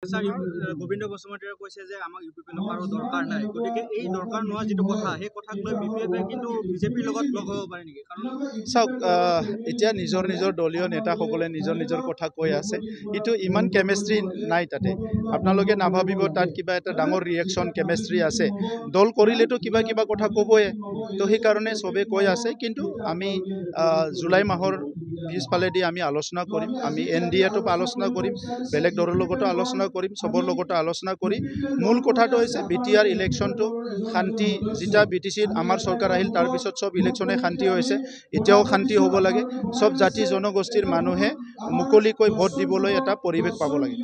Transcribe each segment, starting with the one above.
Sir Gobinda বসুমতাৰীয়ে কৈছে যে আমাক ইউপিপিএলৰ আৰু দৰকাৰ নাই, গতিকে এই দৰকাৰ নোহোৱা যিটো কথা সেই কথাক লৈ বিপিএফে কিন্তু বিজেপিৰ লগত লগ হ'ব পাৰে নেকি? কাৰণ চাওক, এতিয়া নিজৰ নিজৰ দলীয় নেতাসকলে নিজৰ নিজৰ কথা কৈ আছে, কিন্তু ইমান কেমেষ্ট্ৰি নাই তাতে। আপোনালোকে নাভাবিব তাত কিবা এটা ডাঙৰ ৰিয়েকশ্যন কেমেষ্ট্ৰি আছে। দল কৰিলেতো কিবা কিবা কথা ক'বই, তো সেইকাৰণে চবে কৈ আছে। কিন্তু আমি জুলাই মাহৰ পিছফালেদি আমি আলোচনা কৰিম, আমি NDAটো আলোচনা কৰিম, বেলেগ দলৰ লগতো আলোচনা কৰিম, চবৰ লগতো আলোচনা কৰি মূল কথাটো হৈছে BTR ইলেকশ্যনটো শান্তি। যেতিয়া BTCত আমাৰ চৰকাৰ আহিল তাৰপিছত চব ইলেকশ্যনে শান্তি হৈছে, এতিয়াও শান্তি হ'ব লাগে। চব জাতি জনগোষ্ঠীৰ মানুহে মুকলিকৈ ভোট দিবলৈ এটা পৰিৱেশ পাব লাগে।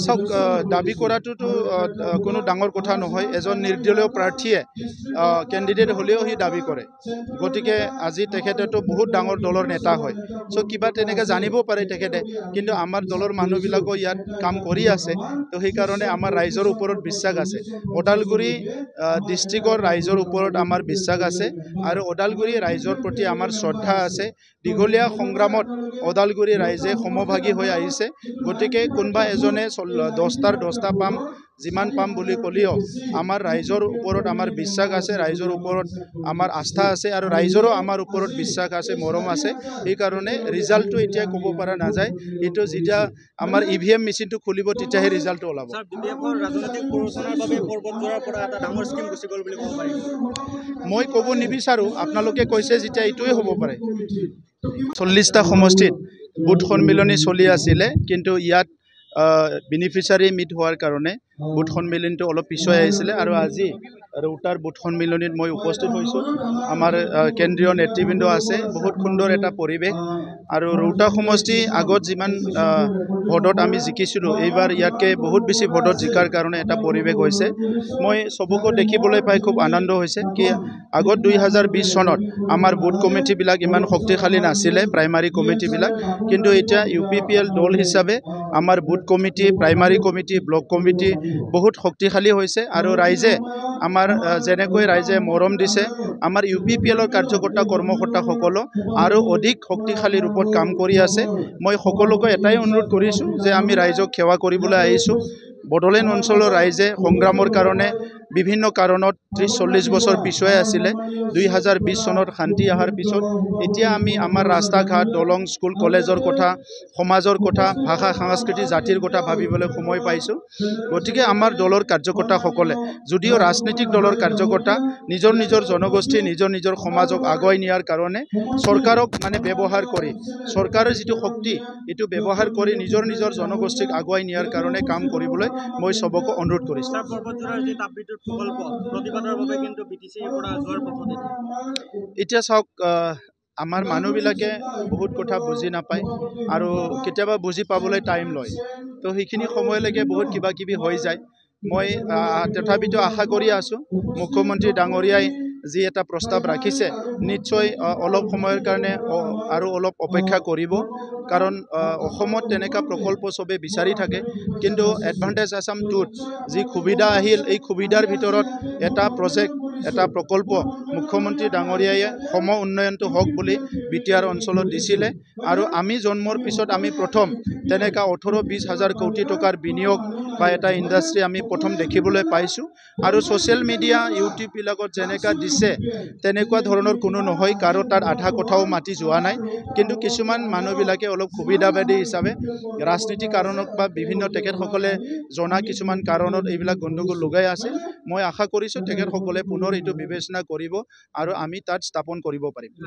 চাওক, দাবী কৰাটোতো কোনো ডাঙৰ কথা নহয়। এজন নিৰ্দলীয় প্ৰাৰ্থীয়ে কেণ্ডিডেট হ'লেও সি দাবী কৰে, গতিকে আজি তেখেতেতো বহুত ডাঙৰ দলৰ নেতা হয়। চ' কিবা তেনেকৈ জানিব পাৰে তেখেতে, কিন্তু আমাৰ দলৰ মানুহবিলাকো ইয়াত কাম কৰি আছে, তো সেইকাৰণে আমাৰ ৰাইজৰ ওপৰত বিশ্বাস আছে। ওদালগুৰি ডিষ্ট্ৰিক্টৰ ৰাইজৰ ওপৰত আমাৰ বিশ্বাস আছে, আৰু ওদালগুৰি ৰাইজৰ প্ৰতি আমাৰ শ্ৰদ্ধা আছে। দীঘলীয়া সংগ্ৰামত ওদালগুৰি ৰাইজে সমভাগী হৈ আহিছে, গতিকে কোনোবা এজনে 10টাৰ 10টা পাম, যিমান পাম বুলি ক'লেও আমাৰ ৰাইজৰ ওপৰত আমাৰ বিশ্বাস আছে, ৰাইজৰ ওপৰত আমাৰ আস্থা আছে, আৰু ৰাইজৰো আমাৰ ওপৰত বিশ্বাস আছে, মৰম আছে। সেইকাৰণে ৰিজাল্টটো এতিয়া ক'ব পৰা নাযায়, এইটো যেতিয়া আমাৰ EVM মেচিনটো খুলিব তেতিয়াহে ৰিজাল্টটো ওলাব। মই ক'ব নিবিচাৰোঁ, আপোনালোকে কৈছে যেতিয়া এইটোৱে হ'ব পাৰে। 40টা সমষ্টিত বুথ সন্মিলনী চলি আছিলে, কিন্তু ইয়াত বেনিফিচিয়াৰী মিট হোৱাৰ কাৰণে বুথ সন্মিলনীটো অলপ পিছুৱাই আহিছিলে, আৰু আজি ৰৌতাৰ বুথ সন্মিলনীত মই উপস্থিত হৈছোঁ। আমাৰ কেন্দ্ৰীয় নেতৃবৃন্দ আছে, বহুত সুন্দৰ এটা পৰিৱেশ। আৰু ৰৌতা সমষ্টি আগত যিমান ভোটত আমি জিকিছিলোঁ, এইবাৰ ইয়াতকৈ বহুত বেছি ভোটত জিকাৰ কাৰণে এটা পৰিৱেশ হৈছে। মই চবকো দেখিবলৈ পাই খুব আনন্দ হৈছে কি আগত 2020 চনত আমাৰ বুথ কমিটিবিলাক ইমান শক্তিশালী নাছিলে, প্ৰাইমাৰী কমিটিবিলাক, কিন্তু এতিয়া UPPL দল হিচাপে আমাৰ booth committee, primary committee, block committee বহুত শক্তিশালী হৈছে। আৰু ৰাইজে আমাৰ যেনেকৈ ৰাইজে মৰম দিছে, আমাৰ UPPLৰ কাৰ্যকৰ্তা কৰ্মকৰ্তাসকলো আৰু অধিক শক্তিশালী ৰূপত কাম কৰি আছে। মই সকলোকে এটাই অনুৰোধ কৰিছোঁ যে আমি ৰাইজক সেৱা কৰিবলৈ আহিছোঁ। বড়োলেণ্ড অঞ্চলৰ ৰাইজে সংগ্ৰামৰ কাৰণে বিভিন্ন কাৰণত 30-40 বছৰ পিছুৱাই আছিলে। 2020 চনত শান্তি অহাৰ পিছত এতিয়া আমি আমাৰ ৰাস্তা ঘাট, দলং, স্কুল, কলেজৰ কথা, সমাজৰ কথা, ভাষা, সংস্কৃতি, জাতিৰ কথা ভাবিবলৈ সময় পাইছোঁ। গতিকে আমাৰ দলৰ কাৰ্যকৰ্তাসকলে, যদিও ৰাজনৈতিক দলৰ কাৰ্যকৰ্তা, নিজৰ নিজৰ জনগোষ্ঠী, নিজৰ নিজৰ সমাজক আগুৱাই নিয়াৰ কাৰণে চৰকাৰক ব্যৱহাৰ কৰি, চৰকাৰৰ যিটো শক্তি এইটো ব্যৱহাৰ কৰি নিজৰ নিজৰ জনগোষ্ঠীক আগুৱাই নিয়াৰ কাৰণে কাম কৰিবলৈ মই চবকে অনুৰোধ কৰিছোঁ। এতিয়া চাওক, আমাৰ মানুহবিলাকে বহুত কথা বুজি নাপায়, আৰু কেতিয়াবা বুজি পাবলৈ টাইম লয়, তো সেইখিনি সময়লৈকে বহুত কিবা কিবি হৈ যায়। মই তথাপিতো আশা কৰি আছোঁ, মুখ্যমন্ত্ৰী ডাঙৰীয়াই যি এটা প্ৰস্তাৱ ৰাখিছে, নিশ্চয় অলপ সময়ৰ কাৰণে আৰু অলপ অপেক্ষা কৰিব। কাৰণ অসমত তেনেকুৱা প্ৰকল্প চবে বিচাৰি থাকে, কিন্তু এডভান্টেজ আছাম 2ত যি সুবিধা আহিল, এই সুবিধাৰ ভিতৰত এটা প্ৰজেক্ট, এটা প্ৰকল্প মুখ্যমন্ত্ৰী ডাঙৰীয়াই সম উন্নয়নটো হওক বুলি BTR অঞ্চলত দিছিলে। আৰু আমি জন্মৰ পিছত আমি প্ৰথম তেনেকুৱা 18-20 হাজাৰ কোটি টকাৰ বিনিয়োগ বা এটা ইণ্ডাষ্ট্ৰী আমি প্ৰথম দেখিবলৈ পাইছোঁ। আৰু ছ'চিয়েল মিডিয়া, ইউটিউববিলাকত যেনেকুৱা দিছে তেনেকুৱা ধৰণৰ কোনো নহয়, কাৰো তাত আধা কথাও মাতি যোৱা নাই। কিন্তু কিছুমান মানুহবিলাকে অলপ সুবিধাবাদী হিচাপে ৰাজনীতিক কাৰণত বা বিভিন্ন তেখেতসকলে জনা কিছুমান কাৰণত এইবিলাক গণ্ডগোল লগাই আছে। মই আশা কৰিছোঁ তেখেতসকলে পুনৰ এইটো বিবেচনা কৰিব আৰু আমি তাত স্থাপন কৰিব পাৰিম।